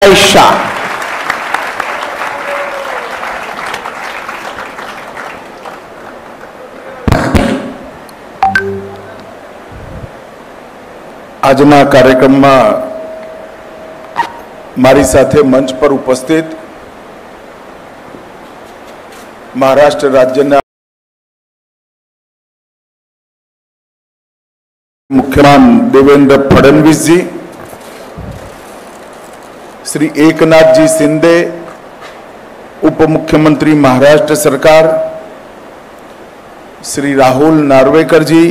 શાહ આજના કાર્યક્રમમાં મારી સાથે મંચ પર ઉપસ્થિત મહારાષ્ટ્ર રાજ્યના મુખ્યમંત્રી દેવેન્દ્ર ફડણવીસજી, श्री एकनाथ जी शिंदे उप मुख्यमंत्री महाराष्ट्र सरकार, श्री राहुल नार्वेकर जी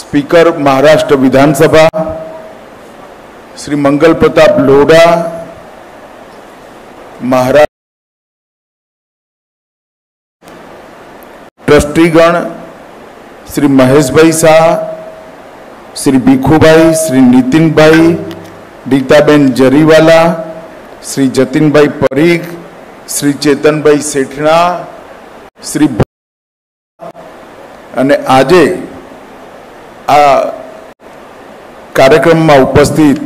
स्पीकर महाराष्ट्र विधानसभा, श्री मंगल प्रताप लोढ़ा महाराष्ट्र ट्रस्टीगण, श्री महेश भाई शाह, श्री भीखुभाई, श्री नितिन भाई, रीताबेन जरीवाला, श्री जतिन भाई परीख, श्री चेतन भाई सेठना, श्री अने आजे आ कार्यक्रम में उपस्थित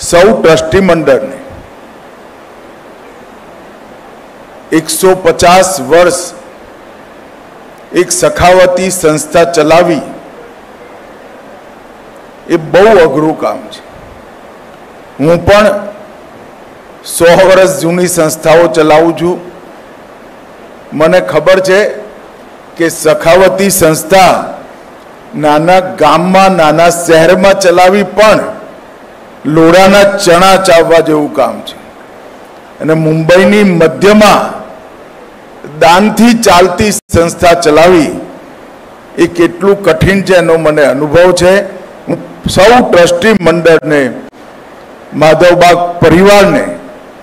सौ ट्रस्टी मंडल ने 150 वर्ष एक सखावती संस्था चलावी ए बहु अघरू काम है। हूँ पण 100 वर्ष जूनी संस्थाओं चलावू छू। मने खबर है कि सखावती संस्था नाना गाम में नाना शहर में चलावी पण लोढ़ाना चना चाववा जेवुं काम छे। अने मुंबईनी मध्यमां दानथी चालती संस्था चलावी ए केटलुं कठिन छे एनो मने अनुभव छे। हूँ सौ ट्रस्टी मंडल ने माधवबाग परिवार ने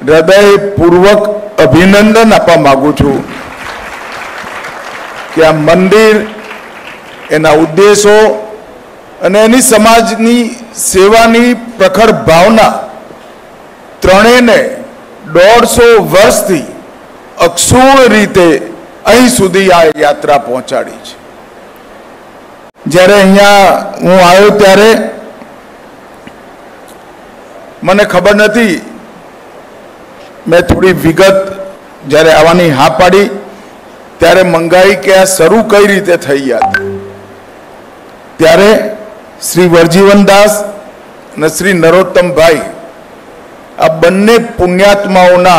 हृदयपूर्वक अभिनंदन आपवा मांगू छूं कि आ मंदिर एना उद्देश्यों અને એની સમાજની સેવાની પ્રખર ભાવના ત્રણેયને 150 વર્ષથી અક્ષુણ રીતે અહીં સુધી આ યાત્રા પહોંચાડી છે। જ્યારે અહીંયા હું આવ્યો ત્યારે મને ખબર નથી, મેં થોડી વિગત જ્યારે આવવાની હા પાડી ત્યારે મંગાઈ કે આ શરૂ કઈ રીતે થઈ હતી। ત્યારે श्री वर्जीवन दास ने श्री नरोत्तम भाई आ बन्ने पुण्यात्माओना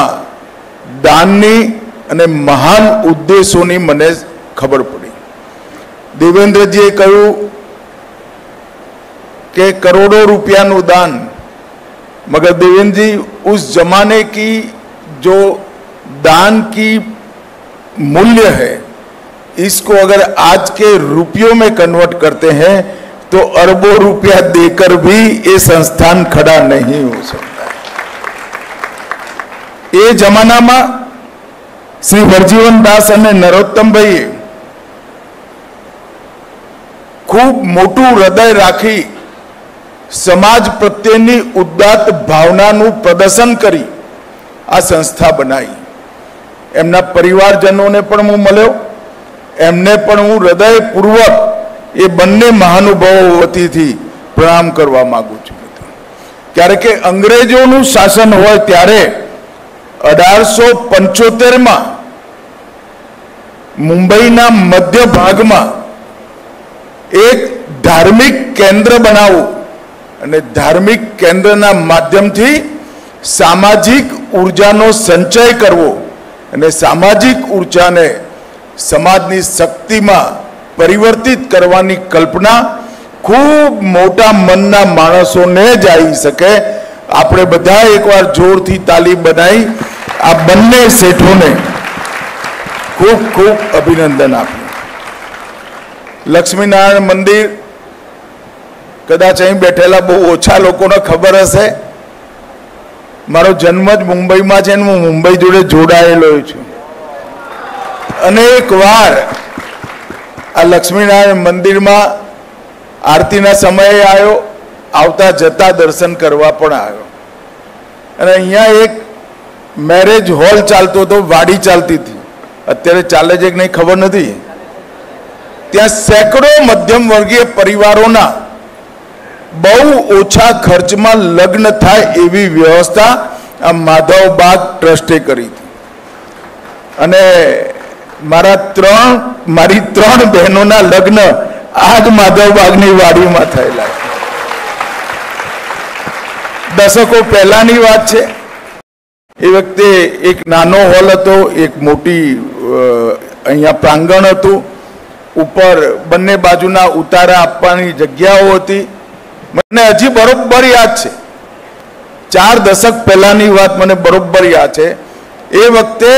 दाननी अने महान उद्देश्योनी मने खबर पड़ी। देवेंद्रजीए कहूं कि करोड़ों रुपयानु दान, मगर देवेंद्र जी उस जमाने की जो दान की मूल्य है इसको अगर आज के रुपयों में कन्वर्ट करते हैं तो अरबों रुपया देकर भी ये संस्थान खड़ा नहीं हो सकता। ये जमाना में श्री वर्जीवन दास और नरोत्तम भाई खूब मोटू हृदय राखी समाज प्रत्येनी उदात्त भावनानु प्रदर्शन करी आ संस्था बनाई। एमना परिवारजनों ने पण हूँ मळ्यो, एमने पण हूँ हृदयपूर्वक ये बन्ने महानुभावों वतीथी प्रणाम करवा मांगू छूं। क्यारे के अंग्रेजोनुं शासन होय त्यारे 1875 में मुंबईना मध्य भाग में एक धार्मिक केंद्र बनावू अने धार्मिक केंद्रना माध्यमथी सामाजिक ऊर्जानो संचय करवो अने सामाजिक ऊर्जाने समाजनी शक्ति में परिवर्तित करवानी कल्पना खूब मोटा मनना माणसोने ज आई सके। आपणे बधा एकवार जोरथी ताली बनाई आ बन्ने सेठोने खूब खूब अभिनंदन आप्युं। लक्ष्मीनारायण मंदिर कदाच अहीं बेठेला बहु ओछा लोकोने खबर हशे। मारो जन्म ज मुंबई में छे, हूँ मुंबई जोड़े जोड़ायेलो छुं। अनेक वार आ लक्ष्मीनारायण मंदिर में आरती समय आयो, आवता जता दर्शन करवा पण आयो। अने अहींया एक મેરેજ હોલ ચાલતો હતો, વાડી ચાલતી હતી, અત્યારે ચાલે છે કે નહીં ખબર નથી. ત્યાં સેંકડો મધ્યમ વર્ગીય પરિવારોના બહુ ઓછા ખર્ચમાં લગ્ન થાય એવી વ્યવસ્થા આ માધવબાગ ટ્રસ્ટે કરી હતી. અને મારી ત્રણ બહેનોના લગ્ન આ જ માધવબાગની વાડીમાં થયેલા. દશકો પહેલાની વાત છે. એ વખતે એક નાનો હોલ હતો, એક મોટી અહીંયા પ્રાંગણ હતું, ઉપર બંને બાજુના ઉતારા આપવાની જગ્યાઓ હતી. મને હજી બરોબર યાદ છે, 4 દશક પહેલાની વાત મને બરોબર યાદ છે. એ વખતે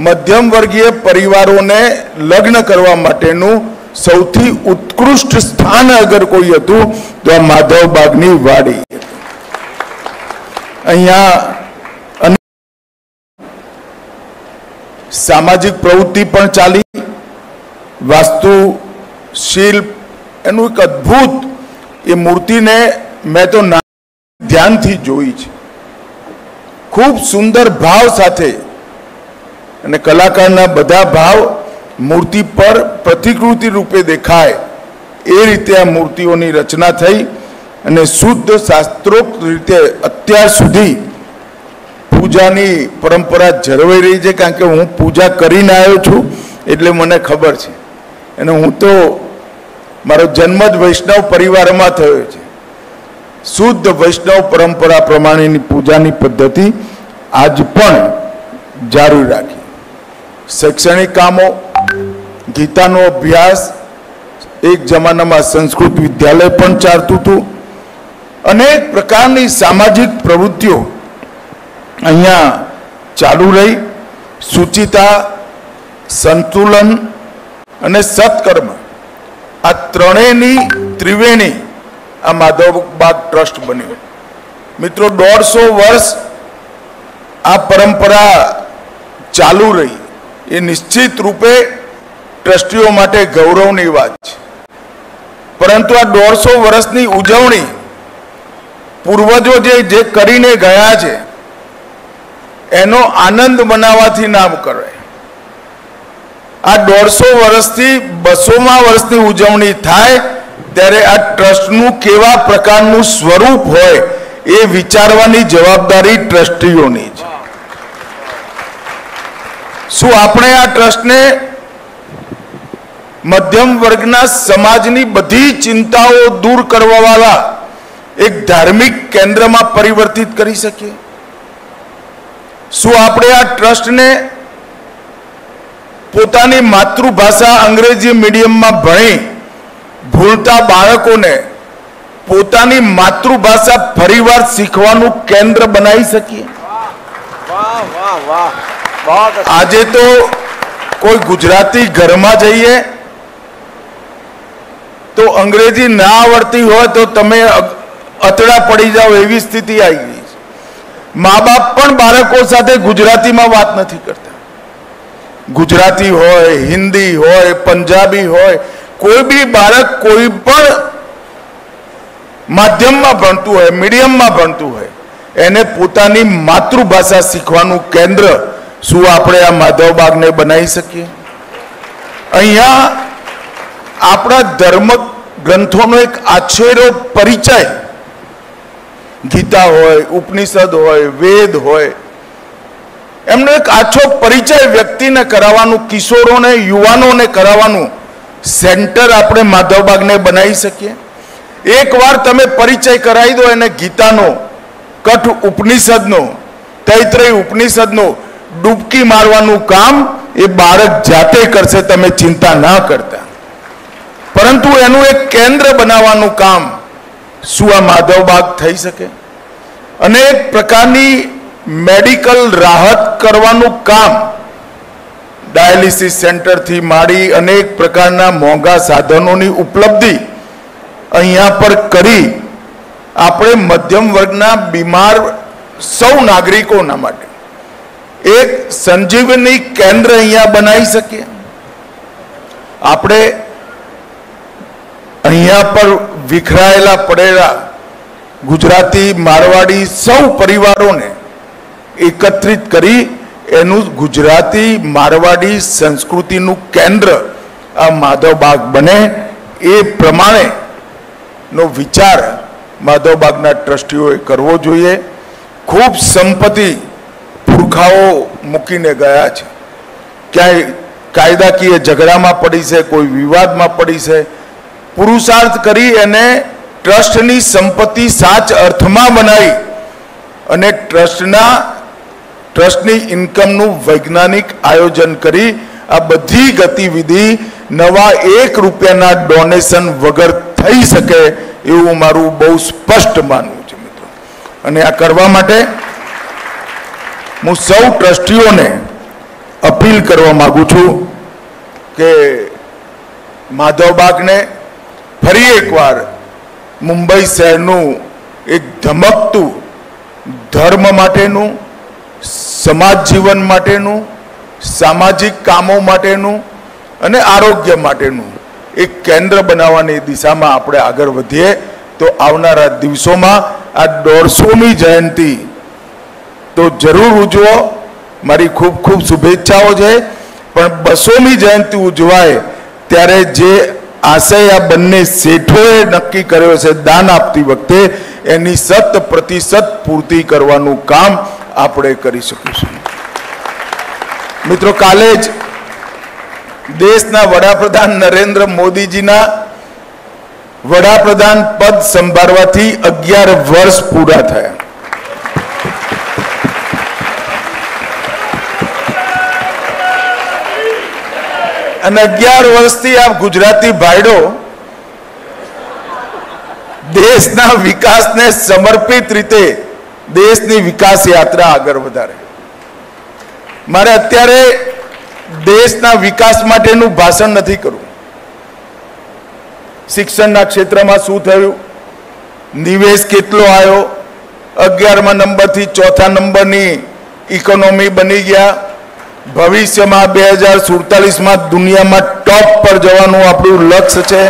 મધ્યમ વર્ગીય પરિવારોને લગ્ન કરવા માટેનું સૌથી ઉત્કૃષ્ટ સ્થાન અગર કોઈ હતું તો આ માધવબાગની વાડી. અહીંયા સામાજિક પ્રવૃત્તિ પણ ચાલી. વાસ્તુ શિલ્પ એનું એક અદ્ભુત, એ મૂર્તિને મેં તો ધ્યાનથી જોઈ છે. ખૂબ સુંદર ભાવ સાથે, અને કલાકારના બધા ભાવ મૂર્તિ પર પ્રતિકૃતિ રૂપે દેખાય એ રીતે આ મૂર્તિઓની રચના થઈ. અને શુદ્ધ શાસ્ત્રોક્ત રીતે અત્યાર સુધી પૂજાની પરંપરા જળવાઈ રહી છે. કારણ કે હું પૂજા કરીને આવ્યો છું એટલે મને ખબર છે. અને હું તો મારો જન્મ જ વૈષ્ણવ પરિવારમાં થયો છે. શુદ્ધ વૈષ્ણવ પરંપરા પ્રમાણેની પૂજાની પદ્ધતિ આજ પણ જારી રાખી. શૈક્ષણિક કામો, ગીતાનો અભ્યાસ, એક જમાનામાં સંસ્કૃત વિદ્યાલય પણ ચાલતું હતું. અનેક પ્રકારની સામાજિક પ્રવૃત્તિઓ અહીંયા ચાલુ રહી. સુચિતા, સંતુલન અને સત્કર્મ, આ ત્રણેયની ત્રિવેણી આ માધવબાગ ટ્રસ્ટ બન્યું. મિત્રો, 150 વર્ષ આ પરંપરા ચાલુ રહી એ નિશ્ચિત રૂપે ટ્રસ્ટીઓ માટે ગૌરવની વાત છે. પરંતુ આ 150 વર્ષની ઉજવણી પૂર્વજો જે કરીને ગયા છે એનો આનંદ મનાવવાથી ના કરે. આ 150 વર્ષથી 200મા વર્ષની ઉજવણી થાય ત્યારે આ ટ્રસ્ટનું કેવા પ્રકારનું સ્વરૂપ હોય એ વિચારવાની જવાબદારી ટ્રસ્ટીઓની છે. શું આપણે આ ટ્રસ્ટને મધ્યમ વર્ગના સમાજની બધી ચિંતાઓ દૂર કરવા વાળા એક ધાર્મિક કેન્દ્રમાં પરિવર્તિત કરી શકીએ? શું આપણે આ ટ્રસ્ટને પોતાની માતૃભાષા અંગ્રેજી મીડિયમમાં ભણી ભૂલતા બાળકોને પોતાની માતૃભાષા ફરીવાર શીખવાનું કેન્દ્ર બનાવી શકીએ? આજે તો કોઈ ગુજરાતી ઘરમાં જઈએ તો અંગ્રેજી ના આવડતી હોય તો તમે અતડા પડી જાઓ એવી સ્થિતિ આવી ગઈ છે. મા બાપ પણ બાળકો સાથે ગુજરાતીમાં વાત નથી કરતા. ગુજરાતી હોય, હિન્દી હોય, પંજાબી હોય, કોઈ બી બાળક કોઈ પણ માધ્યમમાં ભણતું હોય, મીડિયમમાં ભણતું હોય, એને પોતાની માતૃભાષા શીખવાનું કેન્દ્ર શું આપણે આ માધવબાગને બનાવી શકીએ? અહીંયા આપણા ધર્મ ગ્રંથોનો એક આછેરો પરિચય, ગીતા હોય, ઉપનિષદ હોય, વેદ હોય, એમનો એક આછો પરિચય વ્યક્તિને કરાવવાનું, કિશોરોને, યુવાનોને કરાવવાનું સેન્ટર આપણે માધવબાગને બનાવી શકીએ. એકવાર તમે પરિચય કરાવી દો એને ગીતાનો, કઠ ઉપનિષદનો, તૈત્રેય ઉપનિષદનો, ડૂબકી મારવાનું કામ એ બાળક જાતે કરશે, તમે ચિંતા ના કરતા. પરંતુ એનું એક કેન્દ્ર બનાવવાનું કામ શું આ માધવબાગ થઈ શકે? અનેક પ્રકારની મેડિકલ રાહત કરવાનું કામ ડાયાલિસિસ સેન્ટરથી માંડી અનેક પ્રકારના મોંઘા સાધનોની ઉપલબ્ધિ અહીંયા પર કરી આપણે મધ્યમ વર્ગના બીમાર સૌ નાગરિકોના માટે એક સંજીવની કેન્દ્ર અહીંયા બનાવી શકીએ. આપણે અહીંયા પર વિખરાયેલા પડેલા ગુજરાતી, મારવાડી સૌ પરિવારોને એકત્રિત કરી એનું ગુજરાતી મારવાડી સંસ્કૃતિનું કેન્દ્ર આ માધવબાગ બને એ પ્રમાણેનો વિચાર માધવબાગના ટ્રસ્ટીઓએ કરવો જોઈએ. ખૂબ સંપત્તિ પુરખાઓ મૂકીને ગયા છે. ક્યાંય કાયદાકીય ઝઘડામાં પડી છે, કોઈ વિવાદમાં પડી છે. પુરુષાર્થ કરી અને ટ્રસ્ટની સંપત્તિ સાચ અર્થમાં બનાવી અને ટ્રસ્ટની ઇન્કમનું વૈજ્ઞાનિક આયોજન કરી આ બધી ગતિવિધિ નવા 1 રૂપિયાના ડોનેશન વગર થઈ શકે એવું મારું બહુ સ્પષ્ટ માનવું છે મિત્રો. અને આ કરવા માટે હું સૌ ટ્રસ્ટીઓને અપીલ કરવા માંગુ છું કે માધવબાગને ફરી એકવાર મુંબઈ શહેરનું એક ધમકતું ધર્મ માટેનું, સમાજ જીવન માટેનું, સામાજિક કામો માટેનું અને આરોગ્ય માટેનું એક કેન્દ્ર બનાવવાની દિશામાં આપણે આગળ વધીએ તો આવનારા દિવસોમાં આ 150મી જયંતિ તો જરૂર ઉજવો. મારી ખૂબ ખૂબ શુભેચ્છાઓ છે. પણ 200મી જયંતિ ઉજવાય ત્યારે જે આશય આ બંને શેઠોએ નક્કી કર્યો છે દાન આપતી વખતે એની 100% પૂર્તિ કરવાનું કામ આપણે કરી શકીશું. મિત્રો, કાલે જ દેશના વડાપ્રધાન નરેન્દ્ર મોદીજીના વડાપ્રધાન પદ સંભાળવાથી 11 વર્ષ પૂરા થયા. અને 11 વર્ષથી આ ગુજરાતી ભાઈડો દેશના વિકાસને સમર્પિત રીતે દેશની વિકાસ યાત્રા આગળ વધારે. મારે અત્યારે દેશના વિકાસ માટેનું ભાષણ નથી કરવું. શિક્ષણના ક્ષેત્રમાં શું થયું, નિવેશ કેટલો આવ્યો, 11મા નંબરથી 4થા નંબરની ઇકોનોમી બની ગયા. ભવિષ્યમાં 2047માં દુનિયામાં ટોપ પર જવાનું આપણું લક્ષ્ય છે.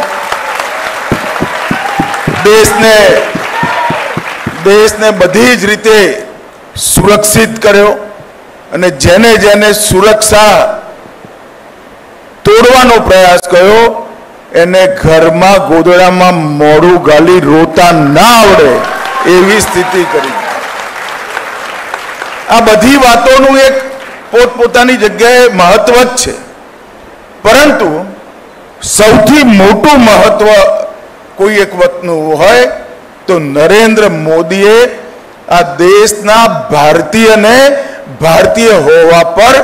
દેશને બધી જ રીતે સુરક્ષિત કર્યો અને જેને જેને સુરક્ષા તોડવાનો પ્રયાસ કર્યો એને ઘરમાં ગોદડામાં મોઢું ગાલી રોતા ના આવડે એવી સ્થિતિ કરી. આ બધી વાતોનું એક પોતપોતાની જગ્યાએ મહત્વ જ છે. પરંતુ સૌથી મોટું મહત્વ કોઈ એક વતનું હોય તો નરેન્દ્ર મોદીએ આ દેશના ભારતીયને ભારતીય હોવા પર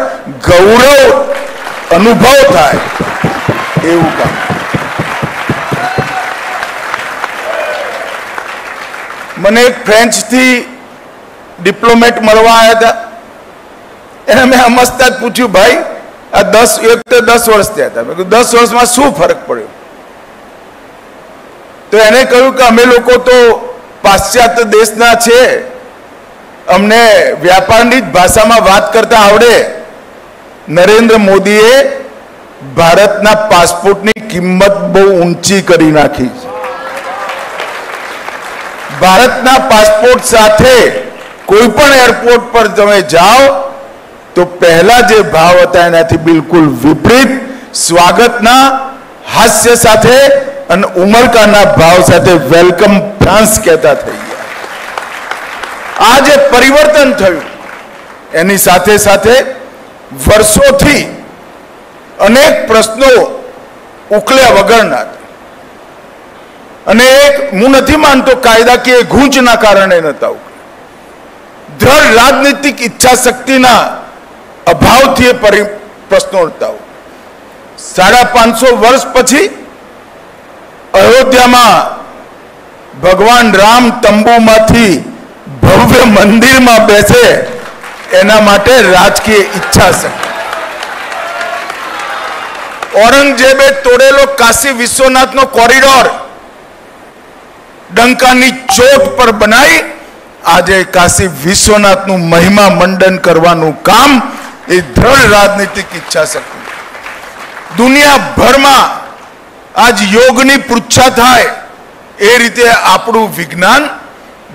ગૌરવ અનુભવ થાય એવું કામ. મને એક ફ્રેન્ચથી ડિપ્લોમેટ મળવા આવ્યા હતા. એને મેં સમજતા જ પૂછ્યું, ભાઈ આ 10 વર્ષ થયા હતા. મેં કીધું 10 વર્ષમાં શું ફરક પડ્યો? તો એને કહ્યું કે અમે લોકો તો પાશ્ચાત્ય દેશના છે, અમને વ્યાપારની જ ભાષામાં વાત કરતા આવડે. નરેન્દ્ર મોદીએ ભારતના પાસપોર્ટની કિંમત બહુ ઊંચી કરી નાખી છે. ભારતના પાસપોર્ટ સાથે કોઈ પણ એરપોર્ટ પર તમે જાઓ તો પહેલા જે ભાવ હતા એનાથી બિલકુલ વિપરીત સ્વાગતના હાસ્ય સાથે અને ઉમળકાના ભાવ સાથે વેલકમ ફ્રાન્સ કહેતા થઈ ગયા. આ જે પરિવર્તન થયું એની સાથે સાથે વર્ષોથી અનેક પ્રશ્નો ઉકલ્યા વગરના અને હું નથી માનતો કાયદાકીય ગૂંચના કારણે નતા ઉકળ્યા. દ્રઢ રાજનીતિક ઈચ્છા શક્તિના અભાવથી એ પ્રશ્નો હતા. 550 વર્ષ પછી અયોધ્યામાં ભગવાન રામ તંબુમાંથી ભવ્ય મંદિરમાં બેસે એના માટે રાજકીય ઈચ્છા શક્તિ. ઔરંગઝેબે તોડેલો કાશી વિશ્વનાથનો કોરિડોર ડંકાની ચોટ પર બનાવી આજે કાશી વિશ્વનાથનું મહિમા મંડન કરવાનું કામ એ દ્રઢ રાજનીતિક ઈચ્છા શક્તિ. દુનિયાભરમાં આજ યોગની પૃચ્છા થાય એ રીતે આપણું વિજ્ઞાન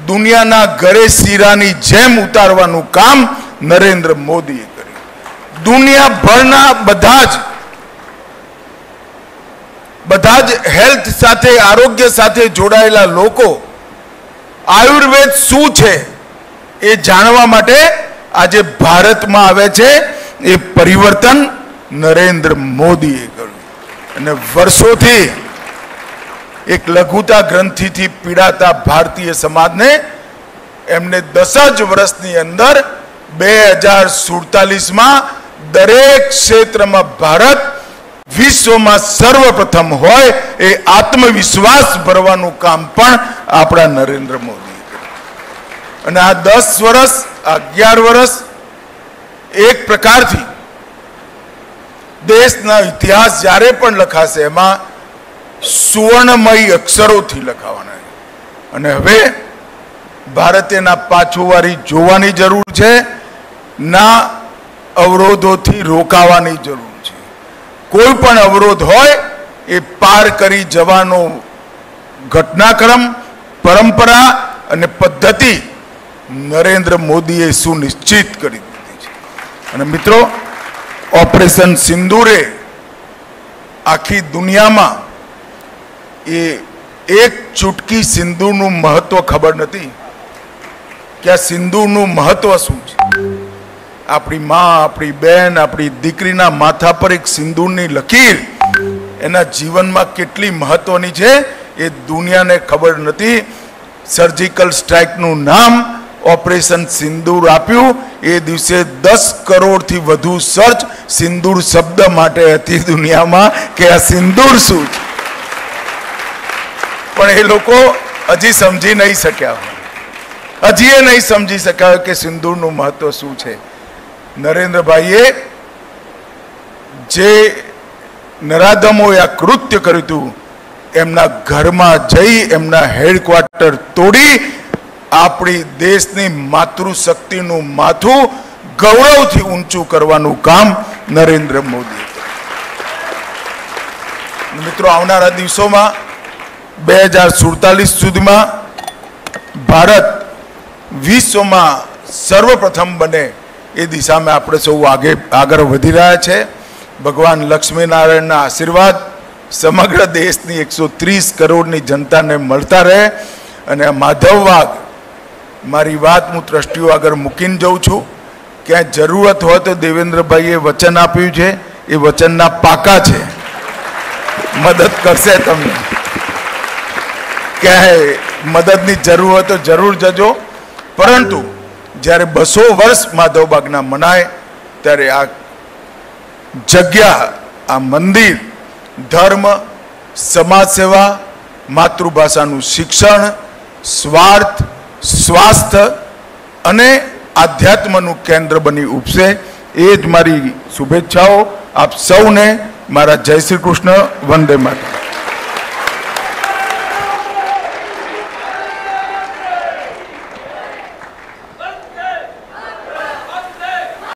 દુનિયાના ઘરે શીરાની જેમ ઉતારવાનું કામ નરેન્દ્ર મોદીએ કર્યું. દુનિયાભરના બધા જ હેલ્થ સાથે, આરોગ્ય સાથે જોડાયેલા લોકો આયુર્વેદ શું છે એ જાણવા માટે આજે ભારતમાં આવે છે. એ પરિવર્તન નરેન્દ્ર મોદીએ કર્યું. અને વર્ષોથી એક લઘુતા ગ્રંથિથી પીડાતા ભારતીય સમાજને એમને 10 જ વર્ષની અંદર 2047માં દરેક ક્ષેત્રમાં ભારત વિશ્વમાં સર્વપ્રથમ હોય એ આત્મવિશ્વાસ ભરવાનું કામ પણ આપણા નરેન્દ્ર મોદી. અને આ 10 વર્ષ, 11 વર્ષ એક પ્રકારથી દેશના ઇતિહાસ જ્યારે પણ લખાશે એમાં સુવર્ણમય અક્ષરોથી લખાવાના. અને હવે ભારતેના પાછુવારી જોવાની જરૂર છે, ના અવરોધોથી રોકાવાની જરૂર છે. કોઈ પણ અવરોધ હોય એ પાર કરી જવાનો ઘટનાક્રમ, પરંપરા અને પદ્ધતિ નરેન્દ્ર મોદીએ સુનિશ્ચિત કરી દીધી છે. અને મિત્રો, ઓપરેશન સિંદૂરે આખી દુનિયામાં એ એક ચૂટકી સિંદૂરનું મહત્વ ખબર નથી કે આ સિંદૂરનું મહત્વ શું છે. આપણી માં, આપણી બહેન, આપણી દીકરીના માથા પર એક સિંદૂરની લકીર એના જીવનમાં કેટલી મહત્વની છે એ દુનિયાને ખબર નથી. સર્જિકલ સ્ટ્રાઇકનું નામ ઓપરેશન સિંદૂર આપ્યું. એ દિવસે 10 કરોડથી વધુ સર્ચ સિંદૂર શબ્દ માટે હતી દુનિયામાં કે આ સિંદૂર શું છે. પણ એ લોકો હજી સમજી નહીં શક્યા, હજી એ નહીં સમજી શક્યા કે સિંદૂરનું મહત્વ શું છે. નરેન્દ્રભાઈએ જે નરાધમોએ આ કૃત્ય કર્યું હતું, એમના ઘરમાં જઈ એમના હેડક્વાર્ટર તોડી આપણી દેશની માતૃશક્તિનું માથું ગૌરવથી ઊંચું કરવાનું કામ નરેન્દ્ર મોદી. મિત્રો, આવનારા દિવસોમાં 2047 સુધીમાં ભારત વિશ્વમાં સર્વપ્રથમ બને એ દિશામાં આપણે સૌ આગળ વધી રહ્યા છે. ભગવાન લક્ષ્મીનારાયણના આશીર્વાદ સમગ્ર દેશની 130 કરોડની જનતાને મળતા રહે. અને માધવ વાઘ, મારી વાત હું ટ્રસ્ટીઓ આગળ મૂકીને જઉં છું. ક્યાંય જરૂરત હોય તો દેવેન્દ્રભાઈએ વચન આપ્યું છે, એ વચનના પાકા છે, મદદ કરશે તમને. ક્યાંય મદદની જરૂર હોય તો જરૂર જજો. પરંતુ જ્યારે 200 વર્ષ માધવ બાગના મનાય ત્યારે આ જગ્યા, આ મંદિર ધર્મ, સમાજ સેવા, માતૃભાષાનું શિક્ષણ, સ્વાસ્થ્ય અને આધ્યાત્મનું કેન્દ્ર બની ઉપસે. એ જ મારી શુભેચ્છાઓ. આપ સૌને મારા જય શ્રી કૃષ્ણ. વંદે માતરમ.